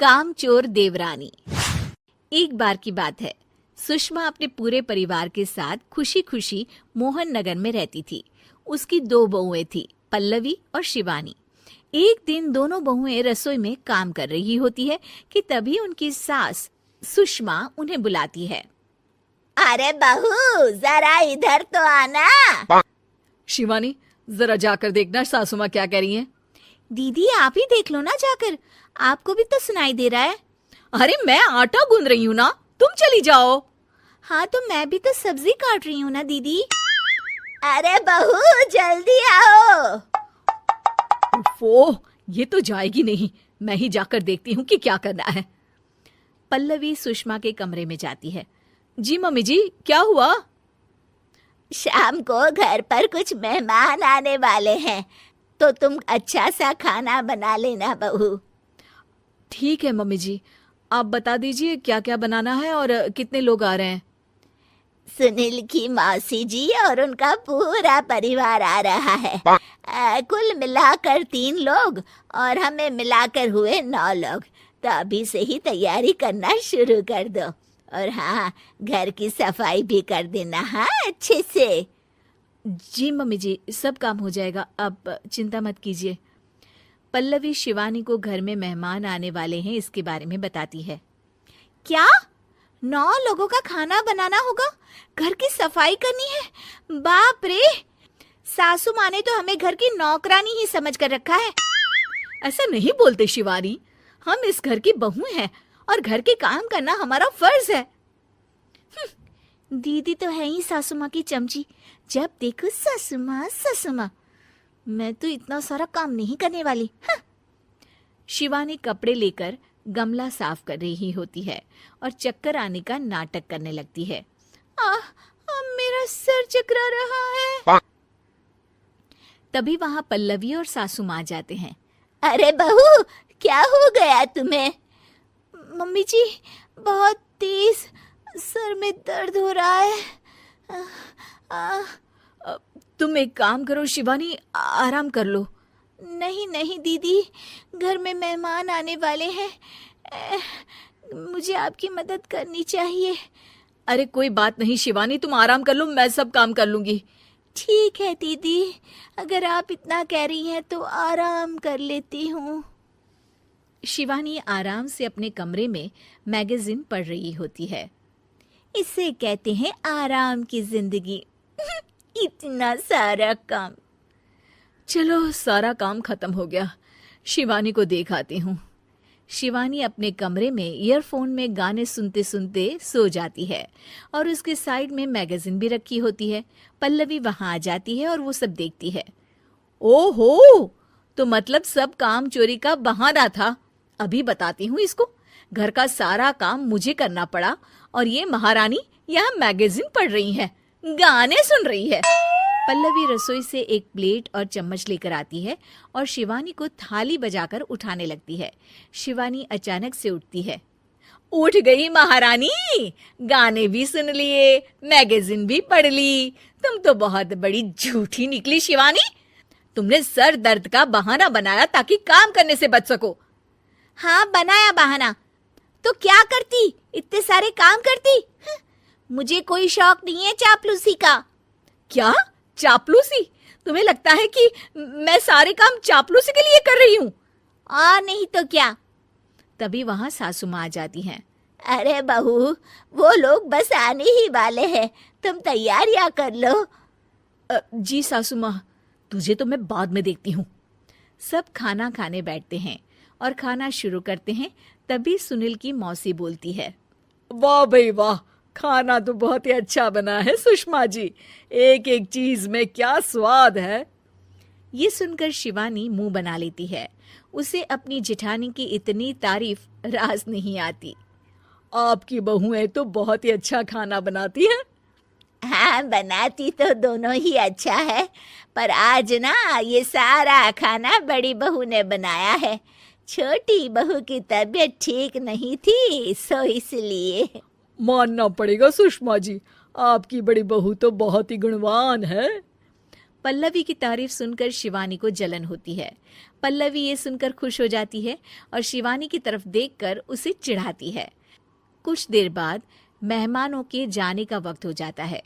कामचोर देवरानी। एक बार की बात है, सुषमा अपने पूरे परिवार के साथ खुशी खुशी मोहन नगर में रहती थी। उसकी 2 बहुएं थी, पल्लवी और शिवानी। एक दिन दोनों बहुएं रसोई में काम कर रही होती है कि तभी उनकी सास सुषमा उन्हें बुलाती है। अरे बहू, जरा इधर तो आना। शिवानी, जरा जाकर देखना सासू माँ क्या कह रही हैं। दीदी आप ही देख लो ना जाकर, आपको भी तो सुनाई दे रहा है। अरे मैं आटा गूंद रही हूँ ना, तुम चली जाओ। हाँ तो मैं भी तो सब्जी काट रही हूँ ना दीदी। अरे बहू जल्दी आओ। ओह, ये तो जाएगी नहीं, मैं ही जाकर देखती हूँ कि क्या करना है। पल्लवी सुषमा के कमरे में जाती है। जी मम्मी जी, क्या हुआ? शाम को घर पर कुछ मेहमान आने वाले हैं, तो तुम अच्छा सा खाना बना लेना बहू। ठीक है मम्मी जी, आप बता दीजिए क्या क्या बनाना है और कितने लोग आ रहे हैं। सुनील की मौसी जी और उनका पूरा परिवार आ रहा है। कुल मिलाकर 3 लोग और हमें मिलाकर हुए 9 लोग। तो अभी से ही तैयारी करना शुरू कर दो। और हाँ, घर की सफाई भी कर देना, हाँ अच्छे से। जी मम्मी जी, सब काम हो जाएगा, आप चिंता मत कीजिए। पल्लवी शिवानी को घर में मेहमान आने वाले हैं इसके बारे में बताती है। क्या 9 लोगों का खाना बनाना होगा, घर की सफाई करनी है? बाप रे, सासू माँ ने तो हमें घर की नौकरानी ही समझ कर रखा है। ऐसा नहीं बोलते शिवानी, हम इस घर की बहू हैं और घर के काम करना हमारा फर्ज है। दीदी तो है ही सासू माँ की चमची, जब देखो सासू माँ सासू माँ। मैं तो इतना सारा काम नहीं करने वाली। शिवानी कपड़े लेकर गमला साफ कर रही होती है और चक्कर आने का नाटक करने लगती है। मेरा सर चकरा रहा है। तभी वहां पल्लवी और सासू माँ जाते हैं। अरे बहू, क्या हो गया तुम्हें? मम्मी जी, बहुत तेज सर में दर्द हो रहा है। तुम एक काम करो शिवानी, आराम कर लो। नहीं नहीं दीदी, घर में मेहमान आने वाले हैं, मुझे आपकी मदद करनी चाहिए। अरे कोई बात नहीं शिवानी, तुम आराम कर लो, मैं सब काम कर लूंगी। ठीक है दीदी, अगर आप इतना कह रही हैं तो आराम कर लेती हूँ। शिवानी आराम से अपने कमरे में मैगजीन पढ़ रही होती है। इसे कहते हैं आराम की जिंदगी। इतना सारा काम। चलो सारा काम खत्म हो गया, शिवानी को देख आती हूँ। शिवानी अपने कमरे में ईयरफोन में गाने सुनते सुनते सो जाती है और उसके साइड में मैगजीन भी रखी होती है। पल्लवी वहां आ जाती है और वो सब देखती है। ओहो, तो मतलब सब काम चोरी का बहाना था। अभी बताती हूँ इसको। घर का सारा काम मुझे करना पड़ा और ये महारानी यहाँ मैगजीन पढ़ रही है, गाने सुन रही है। पल्लवी रसोई से एक प्लेट और चम्मच लेकर आती है और शिवानी को थाली बजाकर उठाने लगती है। शिवानी अचानक से उठती है। उठ गई महारानी, गाने भी सुन लिए, मैगजीन भी पढ़ ली। तुम तो बहुत बड़ी झूठी निकली शिवानी। तुमने सर दर्द का बहाना बनाया ताकि काम करने से बच सको। हाँ बनाया बहाना, तो क्या करती, इतने सारे काम करती। मुझे कोई शौक नहीं है चापलूसी का। क्या चापलूसी? तुम्हें लगता है कि मैं सारे काम चापलूसी के लिए कर रही हूँ? और नहीं तो क्या। तभी वहां सासू माँ आ जाती हैं। अरे बहू, वो लोग बस आने ही वाले हैं, तुम तैयारियां कर लो। जी सासू माँ, तुझे तो मैं बाद में देखती हूँ। सब खाना खाने बैठते हैं और खाना शुरू करते हैं। तभी सुनील की मौसी बोलती है। वाह भाई वाह, खाना तो बहुत ही अच्छा बना है सुषमा जी, एक एक चीज में क्या स्वाद है। ये सुनकर शिवानी मुंह बना लेती है। उसे अपनी जेठानी की इतनी तारीफ रास नहीं आती। आपकी बहुएं तो बहुत ही अच्छा खाना बनाती हैं। हाँ, बनाती तो दोनों ही अच्छा है, पर आज ना ये सारा खाना बड़ी बहू ने बनाया है। छोटी बहू की तबीयत ठीक नहीं थी, सो इसलिए। मानना पड़ेगा सुषमा जी, आपकी बड़ी बहू तो बहुत ही गुणवान है। पल्लवी की तारीफ सुनकर शिवानी को जलन होती है। पल्लवी ये सुनकर खुश हो जाती है और शिवानी की तरफ देखकर उसे चिढ़ाती है। कुछ देर बाद मेहमानों के जाने का वक्त हो जाता है।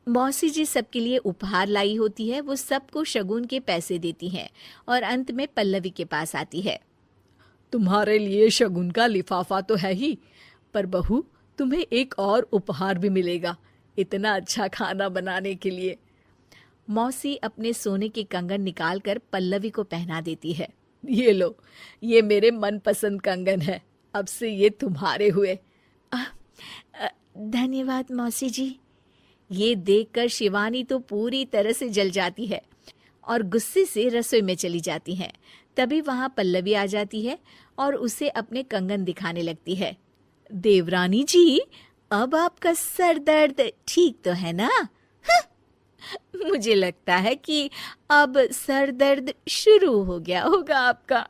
मौसी जी सबके लिए उपहार लाई होती है। वो सबको शगुन के पैसे देती हैं और अंत में पल्लवी के पास आती है। तुम्हारे लिए शगुन का लिफाफा तो है ही, पर बहू तुम्हें एक और उपहार भी मिलेगा इतना अच्छा खाना बनाने के लिए। मौसी अपने सोने के कंगन निकालकर पल्लवी को पहना देती है। ये लो, ये मेरे मनपसंद कंगन है, अब से ये तुम्हारे हुए। धन्यवाद मौसी जी। ये देखकर शिवानी तो पूरी तरह से जल जाती है और गुस्से से रसोई में चली जाती है। तभी वहां पल्लवी आ जाती है और उसे अपने कंगन दिखाने लगती है। देवरानी जी, अब आपका सर दर्द ठीक तो है ना? मुझे लगता है कि अब सर दर्द शुरू हो गया होगा आपका।